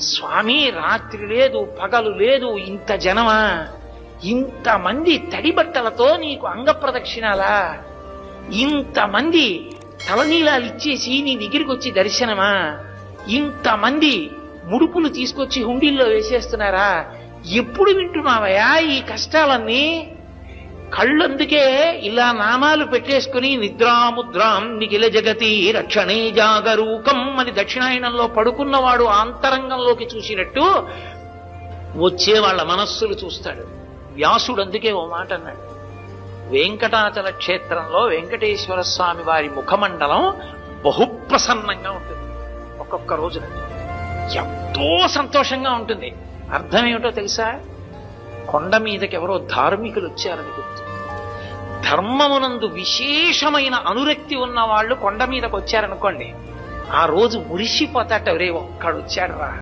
స్వామి రాత్రి లేదు పగలు లేదు, ఇంత జనమా, ఇంతమంది తడి బట్టలతో నీకు అంగ ప్రదక్షిణాలా, ఇంతమంది తలనీలాలు ఇచ్చేసి నీ దగ్గరికి వచ్చి దర్శనమా, ఇంతమంది ముడుపులు తీసుకొచ్చి హుండీల్లో వేసేస్తున్నారా, ఎప్పుడు వింటున్నావయ్యా ఈ కష్టాలన్నీ? కళ్ళందుకే ఇలా నామాలు పెట్టేసుకుని నిద్రాముద్రాం నిఖిల జగతి రక్షణే జాగరూకం అని దక్షిణాయనంలో పడుకున్నవాడు ఆంతరంగంలోకి చూసినట్టు వచ్చే వాళ్ళ మనస్సులు చూస్తాడు. వ్యాసుడు అందుకే ఓ మాట అన్నాడు, వెంకటాచల క్షేత్రంలో వెంకటేశ్వర స్వామి వారి ముఖమండలం బహుప్రసన్నంగా ఉంటుంది. ఒక్కొక్క రోజున ఎంతో సంతోషంగా ఉంటుంది. అర్థం ఏమిటో తెలుసా? కొండ మీదకి ఎవరో ధార్మికులు వచ్చారని గుర్తు. ధర్మమునందు విశేషమైన అనురక్తి ఉన్న వాళ్ళు కొండ మీదకి వచ్చారనుకోండి, ఆ రోజు మురిసిపోతాట, రే ఒక్కడు వచ్చాడు రా